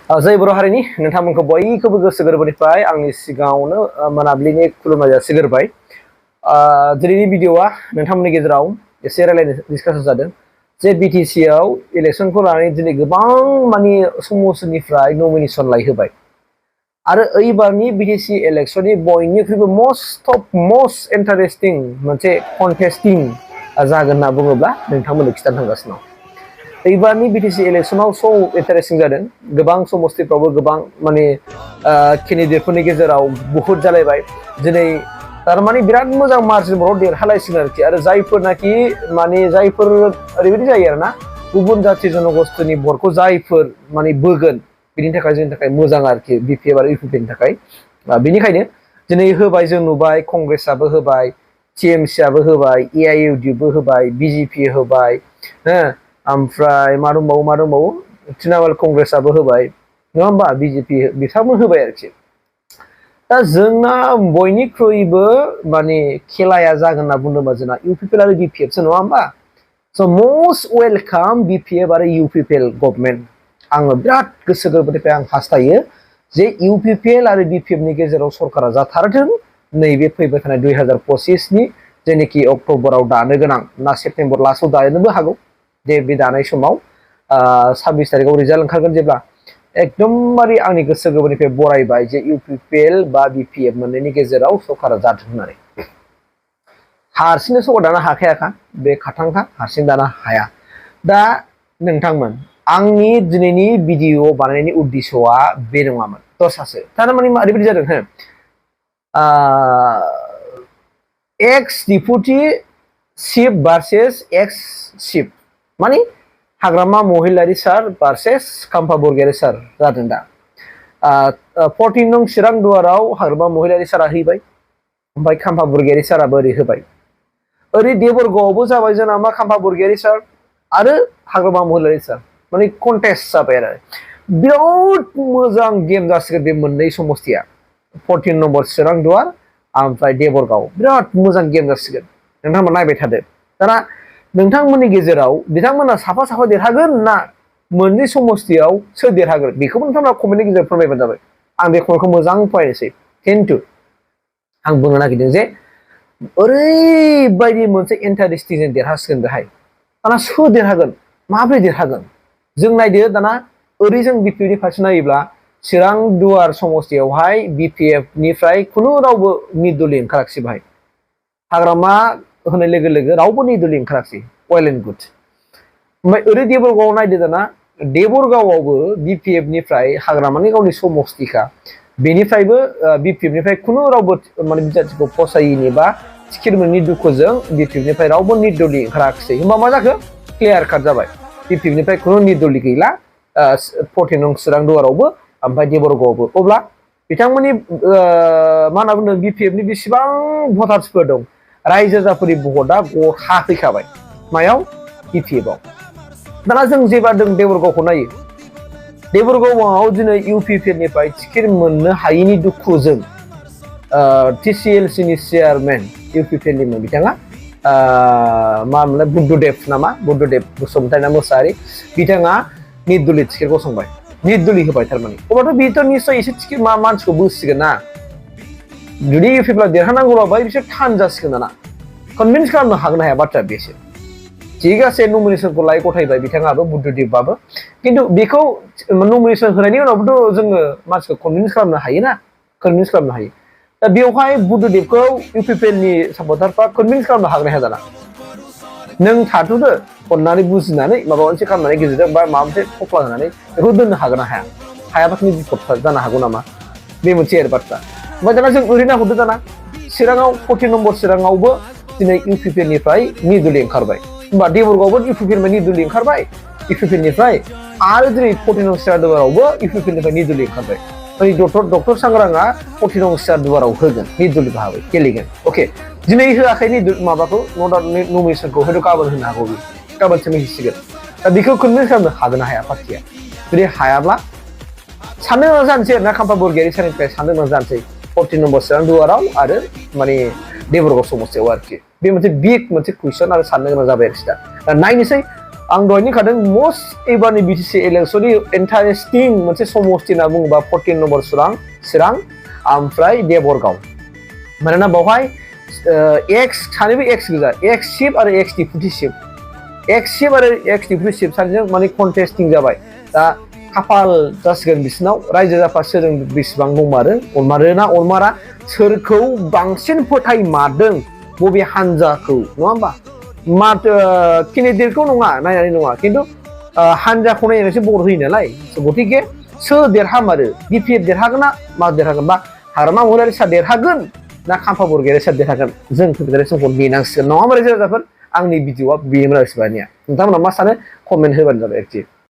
जय बर' हारिनि नोंथांमोनखौ बयखौबो गोसो गोरबोनिफ्राय आंनि सिगाङावनो मोनाबिलिनि खुलुमनाय जासिगोरबाय। दिनैनि भिडिअआ नोंथांमोननि गेजेराव एसे रायलायनो डिसकासन जादों जे बिटिसि आव इलेक्सनखौ लानानै दिनै गोबां माने समस्टिनिफ्राय नमिनेसन लायहोबाय आरो एइबारनि बिटिसि इलेक्सननि बयनिख्रुइबो मस्ट इन्टारेस्टिं मोनसे कन्टेस्टिं जागोन होनना बुङोब्ला नोंथांमोननो खिथानो थांगासिनो दं। एइबारनि बिटिसि इलेक्सनाव स' इन्टारेस्टिं जादों। गोबां समस्टिफ्रावबो गोबां माने केन्डिडेटफोरनि गेजेराव बुहुत जालायबाय दिनै थारमाने बिराद मोजां मार्जिनफोराव देरहालायसिगोन आरोखि आरो जायफोरनाखि माने जायफोर ओरैबायदि जायो आरोना गुबुन जाथि जनगोष्ठीनि भटखौ जायफोर माने बोगोन बिनि थाखाय जोंनि थाखाय मोजां आरोखि बिपिएफ आरो इउपिपिनि थाखाय बेनिखायनो दिनै होबाय जों नुबाय कंग्रेसआबो होबाय टिएमसिआबो होबाय एआइइउडिएफबो होबाय बिजेपि होबाय ओमफ्राय मा दंबावो तृणमूल कंग्रेसआबो होबाय नङा होमबा बिजेपि बिथांमोन होबाय आरोखि दा जोंना बयनिख्रुइबो माने खेलाया जागोन होनना बुंदोंबा जोंना इउपिपिएल आरो बिपिएफसो नङा होमबा स' मस्ट वेलकाम बिपिएफ आरो इउपिपिएल गभर्नमेन्ट आङो बिराद गोसो गोरबोनिफ्राय आं हास्थायो जे इउपिपिएल आरो बिपिएफनि गेजेराव सरकारा जाथारथों नैबे फैबाय थानाय 2025नि जेनोखि अक्ट'बराव दानो गोनां ना सेप्तेम्बर लास्टआव दानोबो हागौ दे बे दानाय समाव 26 तारिखआव रिजाल्ट ओंखारगोन जेब्ला एकदमबारे आंनि गोसो गोरबोनिफ्राय बरायबाय जे इउपिपिएल बा बिपिएफ मोननैनि गेजेराव सरकारा जाथों होननानै हारसिंनो सरकार दानो हाखायाखा बे खाथांखा हारसिं दानो हाया दा नोंथांमोन आंनि दिनैनि भिडिअ बानायनायनि उद्देश्यआ बे नङामोन दस्रासो थारमाने ओरैबायदि जादों एक्स डिपुटि चिफ भार्सेस एक्स चिफ माने हाग्रामा महिलारी सार भार्सेस खाम्फा बरगयारी सार जादों दा 14 नं चिरां दुवाराव हाग्रामा महिलारी सारा हैबाय ओमफ्राय खाम्फा बरगयारी साराबो ओरै होबाय ओरै देबरगावआवबो जाबाय जोंना मा खाम्फा बरगयारी सार आरो हाग्रामा महिलारी सार माने कन्टेस्ट जाबाय आरो बिराद मोजां गेम जासिगोन बे मोननै समस्तिया 14 नम्बर चिरां दुवार ओमफ्राय देबरगाव बिराद मोजां गेम जासिगोन नोंथांमोन नायबाय थादो दाना नोंथांमोननि गेजेराव बिथांमोना साफा देरहागोन ना मोननै समस्तियाव सोर देरहागोन बेखौबो नोंथांमोना कमेन्टनि गेजेराव फोरमायबानो जाबाय आं बे कमेन्टखौ मोजां फरायनोसै खिन्थु आं बुंनो नागिरदों जे ओरैबायदि मोनसे इन्टारेस्टिंजों देरहासिगोन बेहाय दाना सोर देरहागोन माब्रै देरहागोन जों नायदो दाना ओरै जों बिपिएफनि फारसे नायोब्ला चिरां दुवार समस्तियावहाय बिपिएफनिफ्राय खुनु रावबो निर्दलीय ओंखाराखिसै बाहाय हाग्रामा होनाय लोगो लोगो रावबो निर्दलीय ओंखाराखिसै वेल एन्ड गुड ओमफ्राय ओरै देबरगावआव नायदो दाना देबरगावआवबो बिपिएफनिफ्राय हाग्रामानि गावनि समस्तिखा बेनिफ्रायबो बिपिएफनिफ्राय खुनु रावबो माने बिजाथिखौ फसायैनि बा टिकेट मोनैनि दुखुजों बिपिएफनिफ्राय रावबो निर्दलीय ओंखाराखिसै होमबा मा जाखो क्लियार काट जाबाय बिपिएफनिफ्राय खुनु निर्दलीय गैला 14 नं चिरां दुवारावबो ओमफ्राय देबरगावआवबो अब्ला बिथांमोननि मा होनना बुंदों बिपिएफनि बेसेबां भटार्सफोर दं रायजो राजाफोरनि भटआ गथा फैखाबाय मायाव बिपिएफआव दाना जों जेब्ला जों देबरगावखौ नायो देबरगावआव दिनै इउपिपिएलनिफ्राय टिकेट मोननो हायैनि दुखुजों टिसिएलसिनि चेयारमेन इउपिपिएलनिमोन बिथाङा मा मोनलाय बुद्धदेब नामा बुद्धदेब बसुमतारी ना मोसाहारि बिथाङा निर्दलीय टिकेट गसंबाय निर्दलीय होबाय थारमाने अब्लाथ' बेथ' निस्सय एसे टिकेट मानसिखौ बोसिगोन ना जुदि इउपिपिएलआ देरहानांगौबा बाहाय बिसोर थान जासिगोन दाना कनभिन्स खालामनो हागोन ना हाया बाथ्राया बेसो ठीक আছে नमिनेसनखौ लाय गथायबाय बिथाङाबो बुद्धदेबबाबो खिन्थु बेखौ नमिनेसन होनायनि उनावबोथ' जोङो मानसिखौ कनभिन्स खालामनो हायोना कनभिन्स खालामनो हायो दा बेवहाय बुद्धदेबखौ इउपिपिएलनि सापर्टारफ्रा कनभिन्स खालामनो हागोन ना हाया दाना नों थाथ'दो अननानै बुजिनानै माबा मोनसे खालामनानै गेजेरजों बा माबा मोनसे थफ्ला होनानै बेखौ दोननो हागोन ना हाया हायाबाथ' बिपद जानो हागौ नामा बे मोनसे आरो बाथ्रा ओमफ्राय दाना जों ओरैनो हरदो दाना चिराङाव 14 नम्बर चिराङावबो दिनै इउपिपिएलनिफ्राय निर्दलीय ओंखारबाय होमबा देबरगावआवबो इउपिपिएलनिफ्राय निर्दलीय ओंखारबाय इउपिपिएलनिफ्राय आरो दिनै 14 नं चिरां दुवारावबो इउपिपिएलनिफ्राय निर्दलीय ओंखारबाय माने डक्टर सांग्रांआ 14 नं चिरां दुवाराव होगोन निर्दलीय भाबै गेलेगोन अके दिनै होआखै माबाखौ नमिनेसनखौ हयथ' गाबोन होनो हागौ बे गाबोनसो मिथिसिगोन दा बेखौ कनभिन्स खालामनो हागोन ना हाया पार्टिया जुदि हायाब्ला साननो गोनां जानोसै आरोना खाम्फा बरगयारी सारनिफ्राय साननो गोनां जानोसै 14 नम्बर चिरां दुवाराव आरो माने देबरगाव समस्तियाव आरोखि बे मोनसे बिग मोनसे कुइसन आरो साननो गोनां जाबाय आरोखि दा नायनोसै आं दहायनो खादों मस्ट एबारनि बिटिसि इलेक्सननि इन्टारेस्टिं मोनसे समस्ति होनना बुङोबा 14 नम्बर चिरां ओमफ्राय देबरगाव मानोना बावहाय एक्स सानैबो एक्स गोजा एक्स सिप आरो एक्स डिपुटि सिप एक्स सिप आरो एक्स डिपुटि सिप सानैजों माने कन्टेस्टिं जाबाय दा खाफाल जासिगोन बिसिनाव रायजो राजा सोरजों बेसेबां दंमारो अनमारोना अनमारा सोरखौ बांसिन फोथायमारदों बबे हान्जाखौ नङा होमबा केन्डिडेटखौ नङा नायनानै नङा खिन्थु हान्जाखौ नायनानैसो भट होयो नालाय गतिके सोर देरहामारो बिपिएफ देरहागोन ना मा देरहागोन बा हाग्रामा महिलारि सार देरहागोन ना खाम्फा बरगयारि सार देरहागोन जों फेडारेसनखौ नेनांसिगोन नङा होमबा रायजो राजाफोर आंनि भिडिअआ बेनोमोन आरो नोंथांमोना मा सानो कमेन्ट होबानो जाबाय एक्टिभ